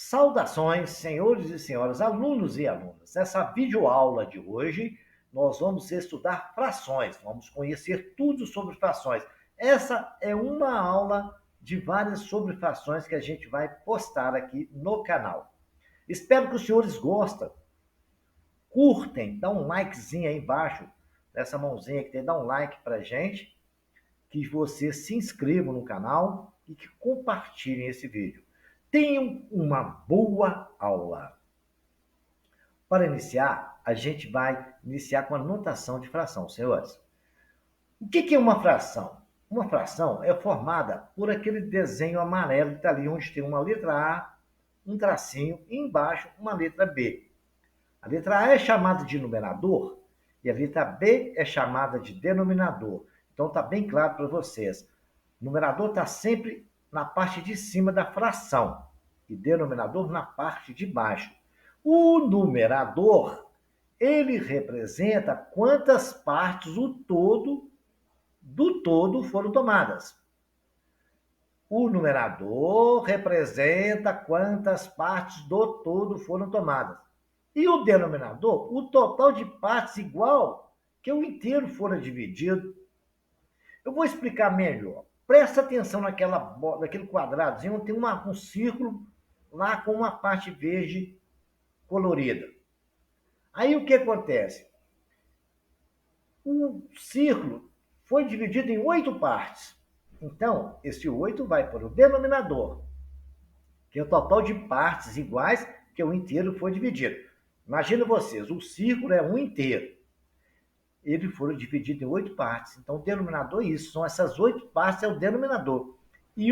Saudações, senhores e senhoras, alunos e alunas. Nessa videoaula de hoje, nós vamos estudar frações, vamos conhecer tudo sobre frações. Essa é uma aula de várias sobre frações que a gente vai postar aqui no canal. Espero que os senhores gostem. Curtem, dá um likezinho aí embaixo, nessa mãozinha que tem, dá um like pra gente, que vocês se inscrevam no canal e que compartilhem esse vídeo. Tenham uma boa aula. Para iniciar, a gente vai iniciar com a notação de fração, senhores. O que é uma fração? Uma fração é formada por aquele desenho amarelo que está ali, onde tem uma letra A, um tracinho, e embaixo uma letra B. A letra A é chamada de numerador e a letra B é chamada de denominador. Então está bem claro para vocês. O numerador está sempre na parte de cima da fração e denominador na parte de baixo. O numerador, ele representa quantas partes do todo foram tomadas. O numerador representa quantas partes do todo foram tomadas. E o denominador, o total de partes igual que o inteiro fora dividido. Eu vou explicar melhor. Presta atenção naquele quadradozinho, onde tem um círculo lá com uma parte verde colorida. Aí o que acontece? O círculo foi dividido em 8 partes. Então, esse 8 vai para o denominador, que é o total de partes iguais que o inteiro foi dividido. Imagina vocês, o círculo é um inteiro. Ele foi dividido em 8 partes. Então, o denominador é isso. São essas 8 partes, é o denominador. E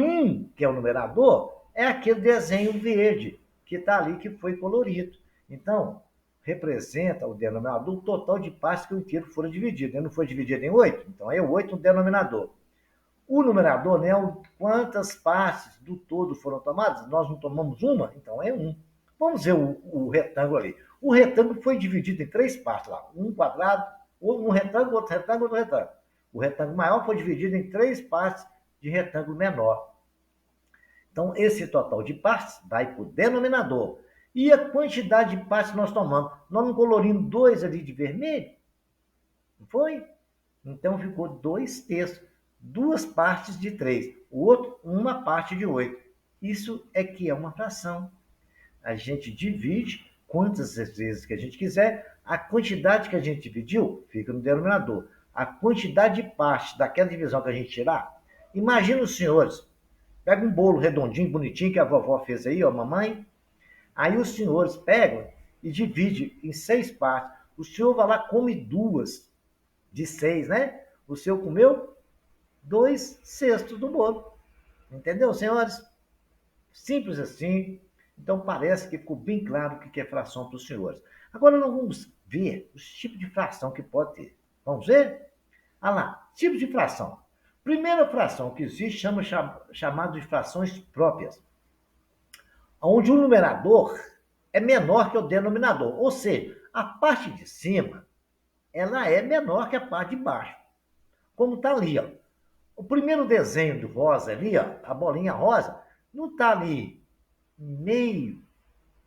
que é o numerador, é aquele desenho verde que está ali, que foi colorido. Então, representa o denominador o total de partes que o inteiro foram dividido. Ele não foi dividido em 8? Então, é o 8 no denominador. O numerador, né, quantas partes do todo foram tomadas? Nós não tomamos uma? Então, é 1. Vamos ver o retângulo ali. O retângulo foi dividido em 3 partes lá. Um quadrado, um retângulo, outro retângulo, outro retângulo. O retângulo maior foi dividido em 3 partes de retângulo menor. Então, esse total de partes vai para o denominador. E a quantidade de partes que nós tomamos? Nós não colorimos 2 ali de vermelho? Não foi? Então, ficou 2 terços. 2 partes de 3. O outro, uma parte de 8. Isso é que é uma fração. A gente divide quantas vezes que a gente quiser. A quantidade que a gente dividiu fica no denominador. A quantidade de partes daquela divisão que a gente tirar. Imagina os senhores. Pega um bolo redondinho, bonitinho, que a vovó fez aí, ó, mamãe. Aí os senhores pegam e dividem em 6 partes. O senhor vai lá, come 2 de 6, né? O senhor comeu 2 cestos do bolo. Entendeu, senhores? Simples assim. Então, parece que ficou bem claro o que é fração para os senhores. Agora, nós vamos ver os tipos de fração que pode ter. Vamos ver? Ah lá, tipos de fração. Primeira fração que existe chamado de frações próprias, onde o numerador é menor que o denominador. Ou seja, a parte de cima ela é menor que a parte de baixo. Como está ali, ó. O primeiro desenho de rosa ali, ó, a bolinha rosa, não está ali meio,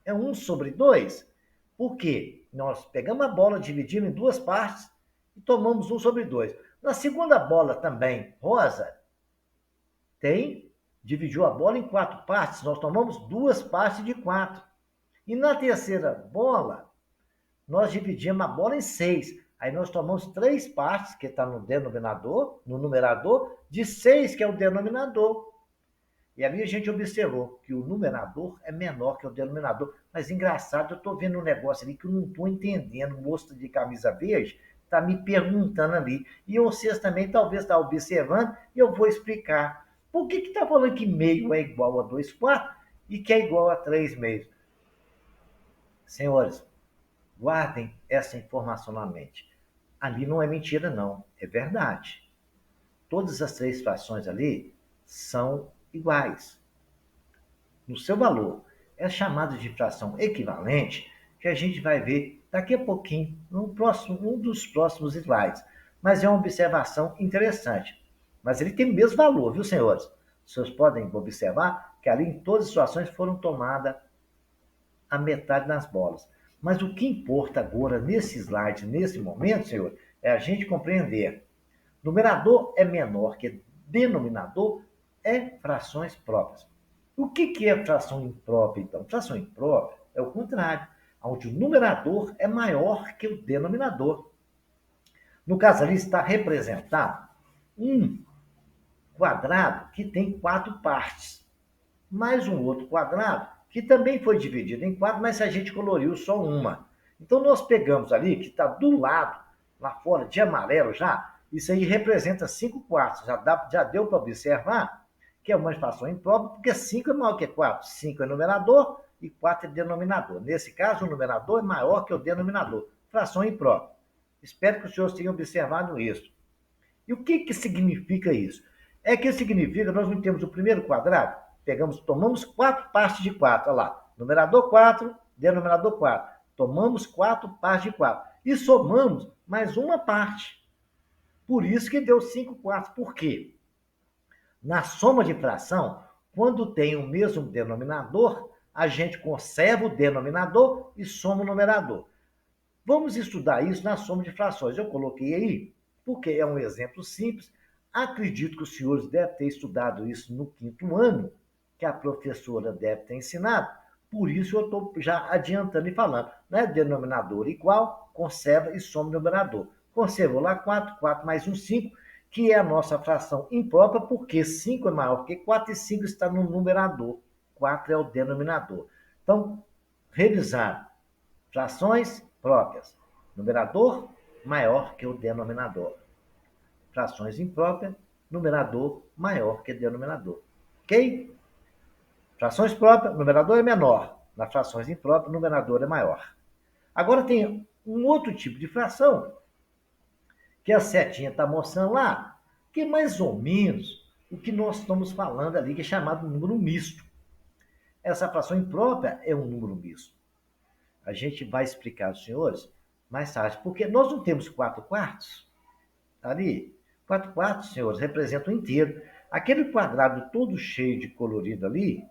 é 1/2. Por quê? Nós pegamos a bola, dividimos em 2 partes e tomamos 1/2. Na segunda bola também, rosa, dividiu a bola em 4 partes, nós tomamos 2 partes de 4. E na terceira bola, nós dividimos a bola em 6. Aí nós tomamos 3 partes, que está no denominador, no numerador, de 6, que é o denominador. E ali a gente observou que o numerador é menor que o denominador. Mas engraçado, eu estou vendo um negócio ali que eu não estou entendendo. O moço de camisa verde está me perguntando ali. E vocês também talvez estão observando, e eu vou explicar. Por que está falando que meio é igual a 2/4 e que é igual a 3/2? Senhores, guardem essa informação na mente. Ali não é mentira, não. É verdade. Todas as 3 frações ali são iguais no seu valor. É chamado de fração equivalente, que a gente vai ver daqui a pouquinho, um dos próximos slides. Mas é uma observação interessante. Mas ele tem o mesmo valor, viu, senhores? Vocês podem observar que ali em todas as situações foram tomadas a metade nas bolas. Mas o que importa agora, nesse slide, nesse momento, senhor, é a gente compreender. Numerador é menor que denominador, é frações próprias. O que é fração imprópria, então? Fração imprópria é o contrário, onde o numerador é maior que o denominador. No caso ali está representado um quadrado que tem 4 partes, mais um outro quadrado que também foi dividido em 4, mas a gente coloriu só uma. Então nós pegamos ali, que está do lado, lá fora, de amarelo já, isso aí representa 5 quartos. Já deu para observar que é uma fração imprópria, porque 5 é maior que 4. 5 é numerador e 4 é denominador. Nesse caso, o numerador é maior que o denominador. Fração imprópria. Espero que os senhores tenham observado isso. E o que significa isso? É que significa que nós não temos o primeiro quadrado, tomamos 4 partes de 4, olha lá, numerador 4, denominador 4. Tomamos 4 partes de 4 e somamos mais uma parte. Por isso que deu 5 quartos. Por quê? Na soma de fração, quando tem o mesmo denominador, a gente conserva o denominador e soma o numerador. Vamos estudar isso na soma de frações. Eu coloquei aí, porque é um exemplo simples. Acredito que os senhores devem ter estudado isso no 5º ano, que a professora deve ter ensinado. Por isso eu estou já adiantando e falando. Né? Denominador igual, conserva e soma o numerador. Conservou lá 4, 4 mais 1, 5, que é a nossa fração imprópria, porque 5 é maior que 4 e 5 está no numerador. 4 é o denominador. Então, revisar. Frações próprias. Numerador maior que o denominador. Frações impróprias, numerador maior que denominador. Ok? Frações próprias, numerador é menor. Nas frações impróprias, numerador é maior. Agora tem um outro tipo de fração, que a setinha está mostrando lá, que é mais ou menos o que nós estamos falando ali, que é chamado número misto. Essa fração imprópria é um número misto. A gente vai explicar aos senhores mais tarde, porque nós não temos 4 quartos ali. 4 quartos, senhores, representam um inteiro. Aquele quadrado todo cheio de colorido ali,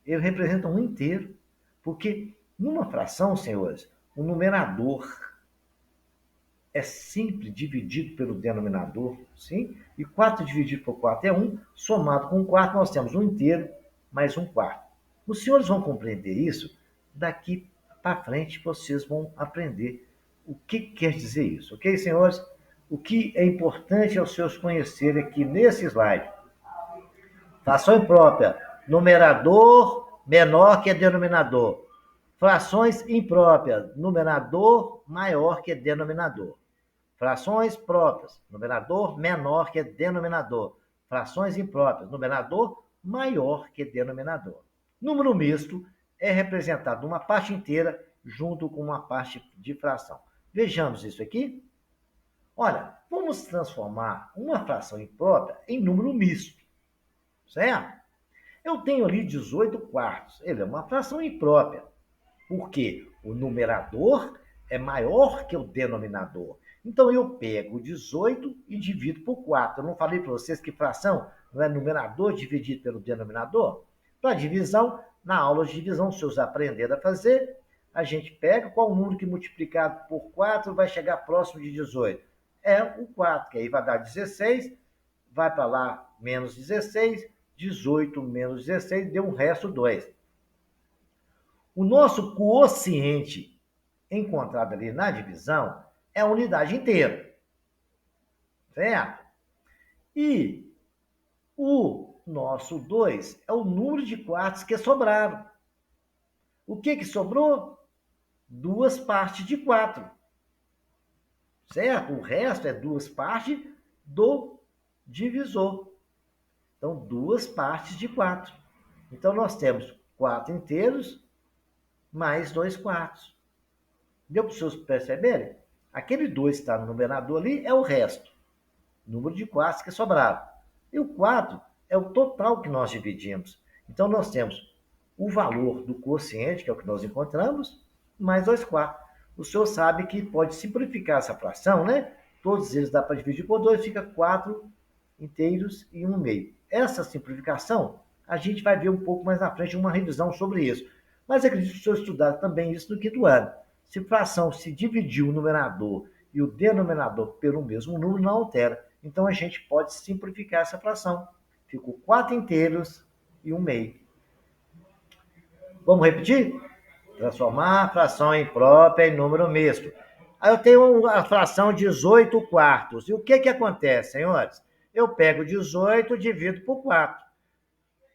ele representa um inteiro, porque numa fração, senhores, o numerador é sempre dividido pelo denominador, sim? E 4 dividido por 4 é 1, somado com 4 nós temos um inteiro mais um quarto. Os senhores vão compreender isso daqui para frente, vocês vão aprender o que quer dizer isso, ok, senhores? O que é importante aos senhores conhecerem aqui nesse slide. Fração imprópria, numerador menor que denominador. Frações impróprias, numerador maior que denominador. Frações próprias, numerador menor que denominador. Frações impróprias, numerador maior que denominador. Número misto é representado uma parte inteira junto com uma parte de fração. Vejamos isso aqui. Olha, vamos transformar uma fração imprópria em número misto, certo? Eu tenho ali 18 quartos. Ele é uma fração imprópria, porque o numerador é maior que o denominador. Então, eu pego 18 e divido por 4. Eu não falei para vocês que fração não é numerador dividido pelo denominador? Para divisão, na aula de divisão, se vocês aprenderem a fazer, a gente pega qual o número que multiplicado por 4 vai chegar próximo de 18. É o 4, que aí vai dar 16, vai para lá menos 16, 18 menos 16, deu um resto 2. O nosso quociente encontrado ali na divisão é a unidade inteira, certo? E o nosso 2 é o número de quartos que sobraram. O que sobrou? 2 partes de 4, certo? O resto é 2 partes do divisor. Então, 2 partes de 4. Então, nós temos 4 inteiros mais 2 quartos. Deu para os senhores perceberem? Aquele 2 que está no numerador ali é o resto. Número de quartos que sobraram. E o 4 é o total que nós dividimos. Então, nós temos o valor do quociente, que é o que nós encontramos, mais 2 quartos. O senhor sabe que pode simplificar essa fração, né? Todos eles dá para dividir por 2, fica 4 inteiros e 1 meio. Essa simplificação, a gente vai ver um pouco mais na frente uma revisão sobre isso. Mas acredito que o senhor estudar também isso no quinto ano. Se fração se dividir o numerador e o denominador pelo mesmo número, não altera. Então, a gente pode simplificar essa fração. Ficou 4 inteiros e 1/2. Vamos repetir? Transformar a fração imprópria em número misto. Aí eu tenho a fração 18 quartos. E o que acontece, senhores? Eu pego 18 e divido por 4.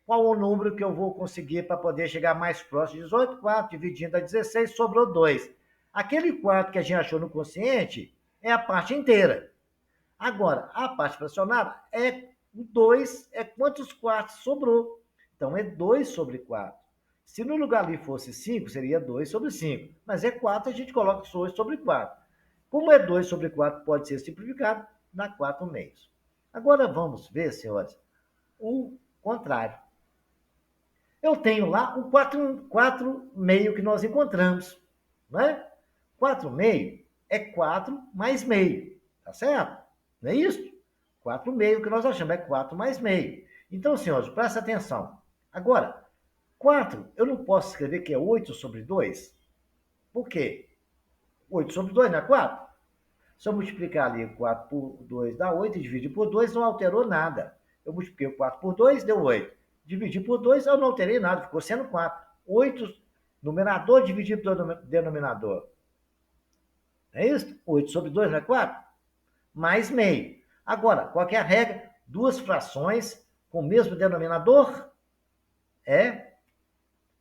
Qual o número que eu vou conseguir para poder chegar mais próximo? 18 quartos, dividindo a 16, sobrou 2. Aquele 4 que a gente achou no quociente é a parte inteira. Agora, a parte fracionada é 2, é quantos quartos sobrou. Então, é 2 sobre 4. Se no lugar ali fosse 5, seria 2 sobre 5. Mas é 4, a gente coloca 2 sobre 4. Como é 2 sobre 4, pode ser simplificado, dá 4 meios. Agora vamos ver, senhores, o contrário. Eu tenho lá o 4 meio que nós encontramos, não é? 4 meio é 4 mais meio, tá certo? Não é isso? 4 meio que nós achamos é 4 mais meio. Então, senhores, presta atenção. Agora, 4, eu não posso escrever que é 8 sobre 2? Por quê? 8 sobre 2 não é 4? Se eu multiplicar ali 4 por 2 dá 8 e dividir por 2 não alterou nada. Eu multipliquei o 4 por 2, deu 8. Dividir por 2, eu não alterei nada, ficou sendo 4. 8, numerador dividido pelo denominador. É isso? 8 sobre 2 não é 4? Mais meio. Agora, qual é a regra? Duas frações com o mesmo denominador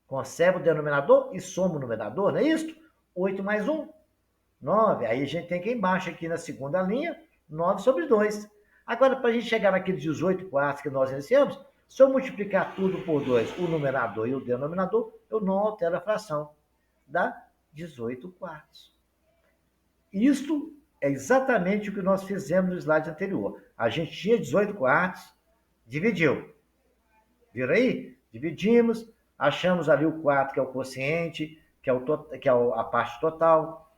conserva o denominador e soma o numerador, não é isso? 8 mais 1, 9. Aí a gente tem aqui embaixo, aqui na segunda linha, 9 sobre 2. Agora, para a gente chegar naqueles 18 quartos que nós iniciamos, se eu multiplicar tudo por 2, o numerador e o denominador, eu não altero a fração. Dá 18 quartos. Isto é exatamente o que nós fizemos no slide anterior. A gente tinha 18 quartos, dividiu. Viram aí? Dividimos, achamos ali o 4, que é o quociente, que é a parte total.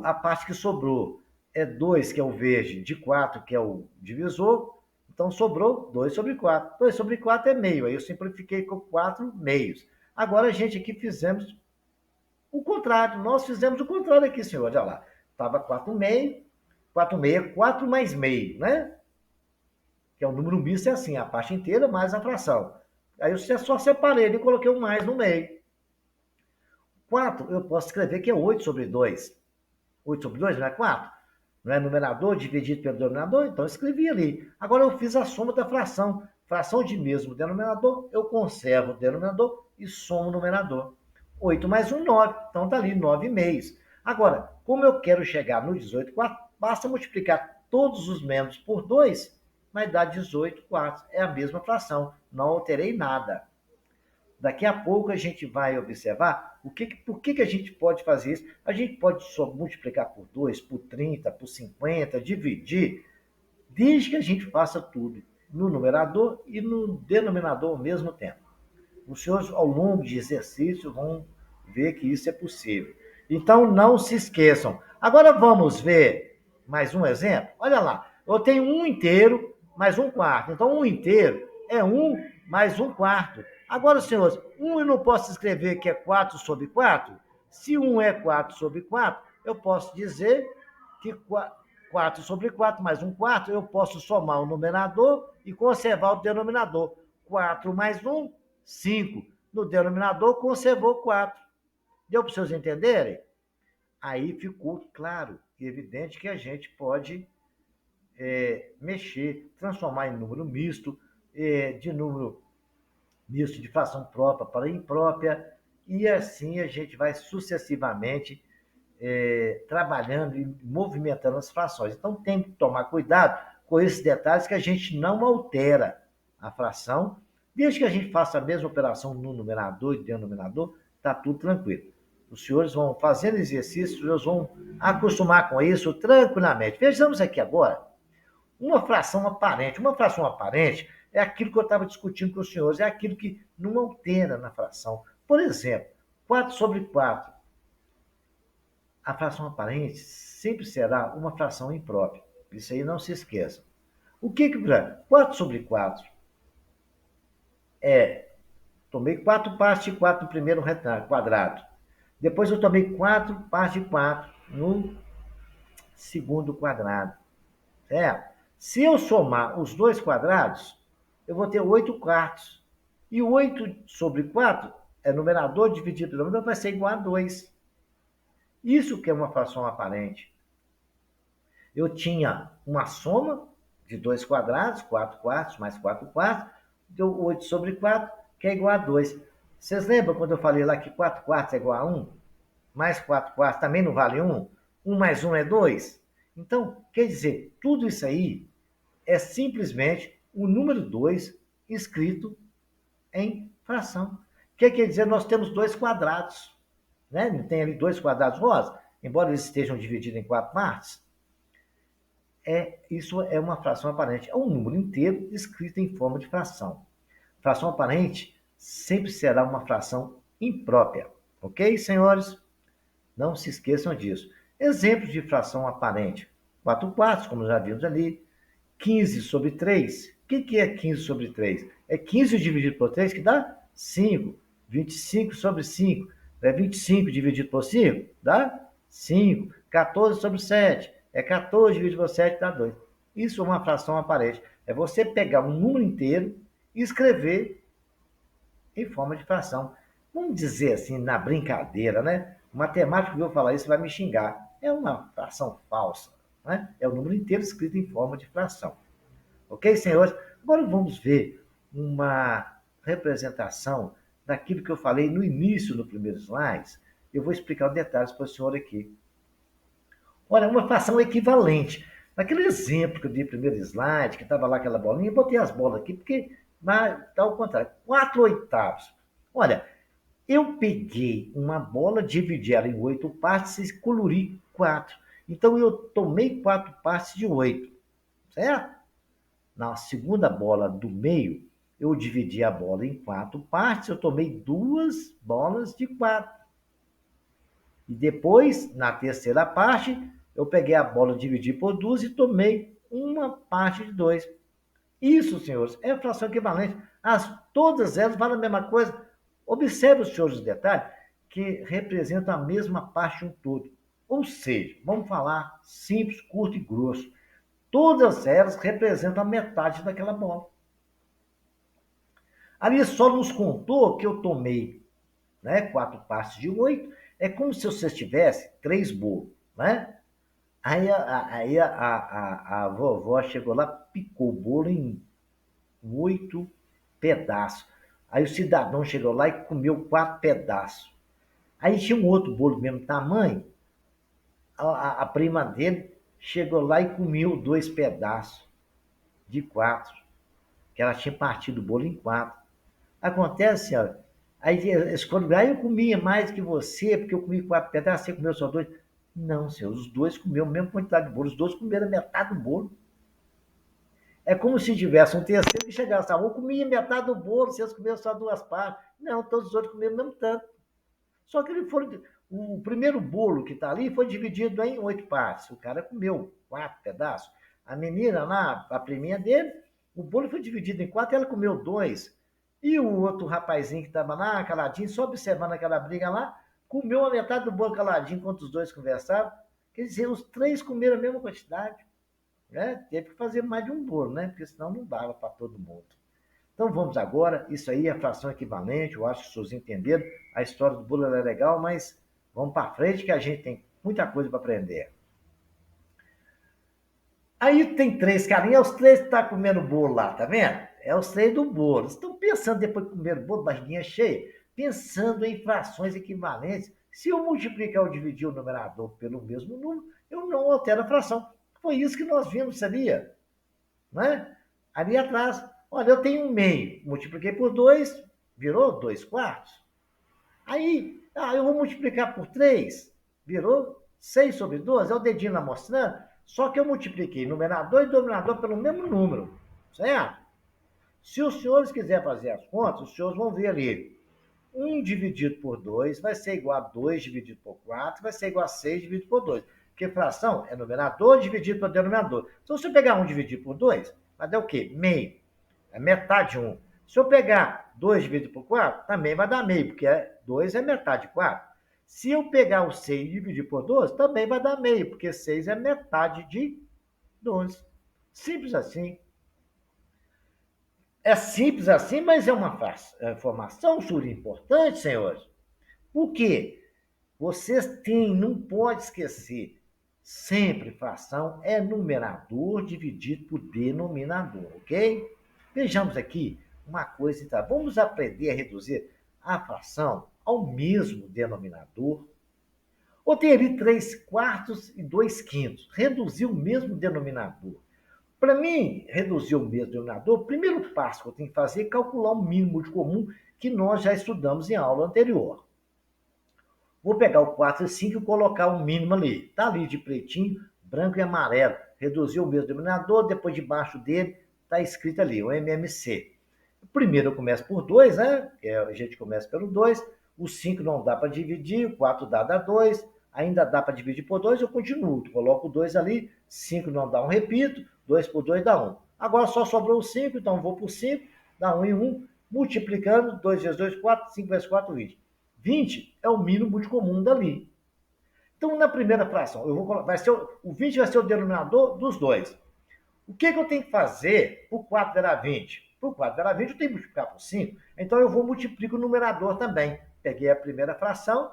A parte que sobrou é 2, que é o verde, de 4, que é o divisor. Então, sobrou 2 sobre 4. 2 sobre 4 é meio. Aí eu simplifiquei com 4 meios. Agora, a gente aqui fizemos o contrário. Nós fizemos o contrário aqui, senhores. Olha lá. Estava 4 meio. 4 meio é 4 mais meio, né? Que é o número misto, é assim, a parte inteira mais a fração. Aí eu só separei ele e coloquei um mais no meio. 4, eu posso escrever que é 8 sobre 2. 8 sobre 2 não é 4? Não é numerador dividido pelo denominador? Então eu escrevi ali. Agora eu fiz a soma da fração. Fração de mesmo denominador, eu conservo o denominador e somo o numerador. 8 mais 1, 9. Então está ali, 9 meios. Agora, como eu quero chegar no 18 quartos, basta multiplicar todos os membros por 2, vai dar 18 quartos. É a mesma fração, não alterei nada. Daqui a pouco a gente vai observar por que a gente pode fazer isso. A gente pode só multiplicar por 2, por 30, por 50, dividir, desde que a gente faça tudo no numerador e no denominador ao mesmo tempo. Os senhores, ao longo de exercício, vão ver que isso é possível. Então, não se esqueçam. Agora vamos ver mais um exemplo. Olha lá, eu tenho 1 inteiro mais 1 quarto. Então, 1 inteiro é 1 mais 1 quarto. Agora, senhores, 1 eu não posso escrever que é 4 sobre 4? Se 1 é 4 sobre 4, eu posso dizer que 4 sobre 4 mais 1 quarto, eu posso somar o numerador e conservar o denominador. 4 mais 1, 5. No denominador, conservou 4. Deu para vocês entenderem? Aí ficou claro e evidente que a gente pode mexer, transformar em número misto, de número misto de fração própria para imprópria, e assim a gente vai sucessivamente trabalhando e movimentando as frações. Então tem que tomar cuidado com esses detalhes que a gente não altera a fração, desde que a gente faça a mesma operação no numerador e denominador, está tudo tranquilo. Os senhores vão fazendo exercícios, os senhores vão acostumar com isso tranquilamente. Vejamos aqui agora uma fração aparente. Uma fração aparente é aquilo que eu estava discutindo com os senhores, é aquilo que não altera na fração. Por exemplo, 4 sobre 4. A fração aparente sempre será uma fração imprópria. Isso aí não se esqueça. O que 4 sobre 4 é tomei 4 partes de 4 no primeiro quadrado. Depois eu tomei 4 partes de 4 no segundo quadrado. Certo? Se eu somar os dois quadrados, eu vou ter 8 quartos. E 8 sobre 4 é numerador dividido pelo denominador, vai ser igual a 2. Isso que é uma fração aparente. Eu tinha uma soma de 2 quadrados, 4 quartos mais 4 quartos, deu 8 sobre 4, que é igual a 2. Vocês lembram quando eu falei lá que 4 quartos é igual a 1? Mais 4 quartos também não vale 1? 1 mais 1 é 2? Então, quer dizer, tudo isso aí é simplesmente o número 2 escrito em fração. O que quer dizer? Nós temos 2 quadrados. Né? Não tem ali 2 quadrados rosa? Embora eles estejam divididos em 4 partes. Isso é uma fração aparente. É um número inteiro escrito em forma de fração. Fração aparente sempre será uma fração imprópria. Ok, senhores? Não se esqueçam disso. Exemplos de fração aparente. 4 quartos, como já vimos ali. 15 sobre 3. O que é 15 sobre 3? É 15 dividido por 3 que dá 5. 25 sobre 5. É 25 dividido por 5? Dá 5. 14 sobre 7. É 14 dividido por 7, dá 2. Isso é uma fração aparente. É você pegar um número inteiro e escrever em forma de fração. Vamos dizer assim, na brincadeira, né? O matemático que eu falar isso vai me xingar. É uma fração falsa. Né? É o número inteiro escrito em forma de fração. Ok, senhores? Agora vamos ver uma representação daquilo que eu falei no início, no primeiro slide. Eu vou explicar os detalhes para o senhor aqui. Olha, uma fração equivalente. Naquele exemplo que eu dei no primeiro slide, que estava lá aquela bolinha, eu botei as bolas aqui, porque está ao contrário. 4 oitavos. Olha, eu peguei uma bola, dividi ela em 8 partes e colori 4. Então, eu tomei 4 partes de 8. Certo? Na segunda bola do meio, eu dividi a bola em 4 partes, eu tomei 2 bolas de 4. E depois, na terceira parte, eu peguei a bola, dividi por 2 e tomei uma parte de 2. Isso, senhores, é fração equivalente. Todas elas valem a mesma coisa. Observe, os senhores, os detalhes, que representam a mesma parte de um todo. Ou seja, vamos falar simples, curto e grosso. Todas elas representam a metade daquela bola. Ali só nos contou que eu tomei, né, 4 partes de 8. É como se você tivesse 3 bolos, né? Aí a vovó chegou lá, picou o bolo em 8 pedaços. Aí o cidadão chegou lá e comeu 4 pedaços. Aí tinha um outro bolo do mesmo tamanho. A prima dele chegou lá e comeu 2 pedaços de 4. Que ela tinha partido o bolo em 4. Acontece, ó, aí escolhe, eu comia mais que você, porque eu comi 4 pedaços, você comeu só 2. Não, senhor, os dois comeram a mesma quantidade de bolo, os dois comeram metade do bolo. É como se tivesse um terceiro que chegasse, eu comia metade do bolo, vocês comeram só 2 partes. Não, todos os outros comeram o mesmo tanto. Só que o primeiro bolo que está ali foi dividido em 8 partes. O cara comeu 4 pedaços. A menina lá, a priminha dele, o bolo foi dividido em 4 e ela comeu 2. E o outro rapazinho que estava lá, caladinho, só observando aquela briga lá, comeu a metade do bolo caladinho enquanto os dois conversavam. Quer dizer, os 3 comeram a mesma quantidade. Né? Teve que fazer mais de um bolo, né? Porque senão não dava para todo mundo. Então vamos agora, isso aí é fração equivalente, eu acho que vocês entenderam. A história do bolo é legal, mas vamos para frente que a gente tem muita coisa para aprender. Aí tem 3 carinhas, os 3 que estão comendo bolo lá, tá vendo? É os 3 do bolo. Estão pensando depois de comer o bolo, barriguinha cheia, pensando em frações equivalentes. Se eu multiplicar ou dividir o numerador pelo mesmo número, eu não altero a fração. Foi isso que nós vimos, sabia? Né? Ali atrás, olha, eu tenho 1/2, multipliquei por 2, virou 2 quartos. Aí, eu vou multiplicar por 3, virou 6 sobre 12, é o dedinho lá mostrando, só que eu multipliquei numerador e denominador pelo mesmo número, certo? Se os senhores quiserem fazer as contas, os senhores vão ver ali, 1 dividido por 2 vai ser igual a 2 dividido por 4, vai ser igual a 6 dividido por 2. Porque fração é numerador dividido por denominador. Então, se eu pegar 1 dividido por 2, vai dar o quê? Meio. É metade de 1. Se eu pegar 2 dividido por 4, também vai dar meio, porque 2 é metade de 4. Se eu pegar o 6 e dividir por 12, também vai dar meio, porque 6 é metade de 12. Simples assim. É simples assim, mas é uma informação super importante, senhores. Por quê? Vocês têm, não pode esquecer, sempre fração é numerador dividido por denominador, ok? Vejamos aqui uma coisa, então. Vamos aprender a reduzir a fração ao mesmo denominador. Ou tem ali 3 quartos e 2 quintos. Reduzir o mesmo denominador. Para mim, reduzir o mesmo denominador, o primeiro passo que eu tenho que fazer é calcular o mínimo de comum que nós já estudamos em aula anterior. Vou pegar o 4 e 5 e colocar o mínimo ali. Está ali de pretinho, branco e amarelo. Reduzir o mesmo denominador, depois debaixo dele está escrito ali, o MMC. Primeiro eu começo por 2, né? A gente começa pelo 2. O 5 não dá para dividir, o 4 dá 2. Ainda dá para dividir por 2, eu continuo. Coloco o 2 ali, 5 não dá 1, repito. 2 por 2 dá 1. Agora só sobrou o 5, então vou por 5, dá 1 e 1. Multiplicando, 2 vezes 2, 4, 5 vezes 4, 20. 20 é o mínimo multicomum dali. Então, na primeira fração, o 20 vai ser o denominador dos dois. O que eu tenho que fazer para o 4 virar 20? Para o 4 virar 20, eu tenho que multiplicar por 5. Então, eu vou multiplicar o numerador também. Peguei a primeira fração,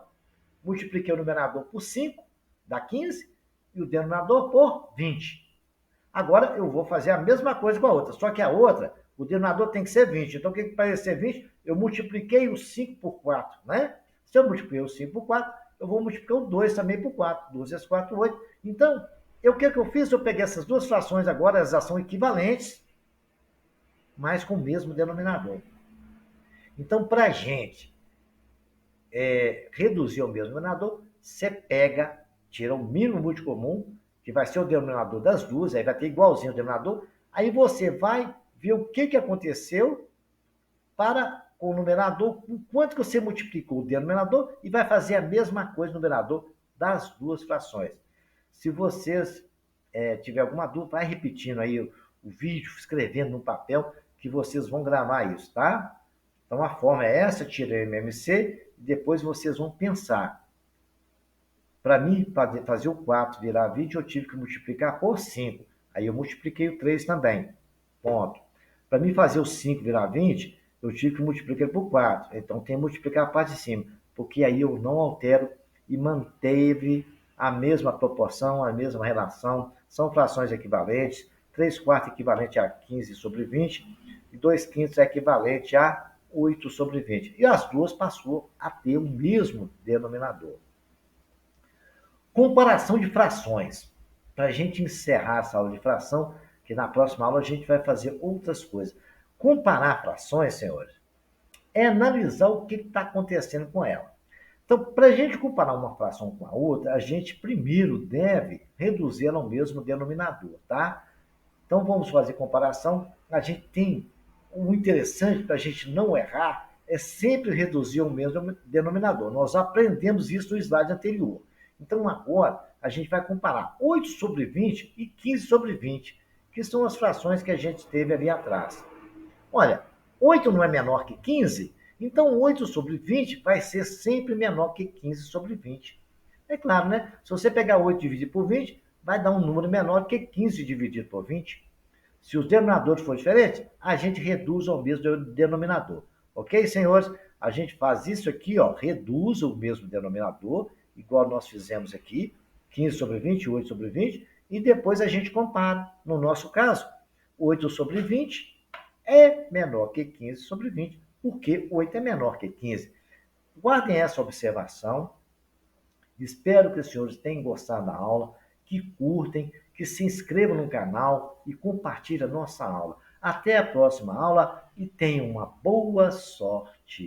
multipliquei o numerador por 5, dá 15, e o denominador por 20. Agora, eu vou fazer a mesma coisa com a outra, só que a outra, o denominador tem que ser 20. Então, o que para ser 20? Eu multipliquei o 5 por 4, né? Se eu multipliquei o 5 por 4, eu vou multiplicar o 2 também por 4. 2 vezes 4, 8. Então, o que eu fiz? Eu peguei essas duas frações agora, elas são equivalentes, mas com o mesmo denominador. Então, para a gente reduzir o mesmo denominador, você pega, tira o mínimo multicomum, que vai ser o denominador das duas, aí vai ter igualzinho o denominador, aí você vai ver o que aconteceu para o numerador, o quanto que você multiplicou o denominador e vai fazer a mesma coisa no numerador das duas frações. Se vocês tiver alguma dúvida, vai repetindo aí o vídeo, escrevendo no papel, que vocês vão gravar isso, tá? Então, a forma é essa, tira o MMC, e depois vocês vão pensar. Para mim, fazer o 4 virar 20, eu tive que multiplicar por 5. Aí eu multipliquei o 3 também. Ponto. Para mim fazer o 5 virar 20, eu tive que multiplicar por 4. Então, tem que multiplicar a parte de cima. Porque aí eu não altero e manteve a mesma proporção, a mesma relação. São frações equivalentes. 3 quartos equivalente a 15 sobre 20. E 2 quintos é equivalente a 8 sobre 20. E as duas passou a ter o mesmo denominador. Comparação de frações. Para a gente encerrar essa aula de fração, que na próxima aula a gente vai fazer outras coisas. Comparar frações, senhores, é analisar o que está acontecendo com ela. Então, para a gente comparar uma fração com a outra, a gente primeiro deve reduzi-la ao mesmo denominador, tá? Então, vamos fazer comparação. A gente tem um interessante para a gente não errar, é sempre reduzir ao mesmo denominador. Nós aprendemos isso no slide anterior. Então, agora, a gente vai comparar 8 sobre 20 e 15 sobre 20, que são as frações que a gente teve ali atrás. Olha, 8 não é menor que 15, então 8 sobre 20 vai ser sempre menor que 15 sobre 20. É claro, né? Se você pegar 8 e dividir por 20, vai dar um número menor que 15 dividido por 20. Se os denominadores forem diferentes, a gente reduz ao mesmo denominador. Ok, senhores? A gente faz isso aqui, ó, reduz o mesmo denominador, igual nós fizemos aqui, 15 sobre 20, 8 sobre 20, e depois a gente compara. No nosso caso, 8 sobre 20 é menor que 15 sobre 20, porque 8 é menor que 15. Guardem essa observação. Espero que os senhores tenham gostado da aula, que curtem, que se inscrevam no canal e compartilhem a nossa aula. Até a próxima aula e tenham uma boa sorte.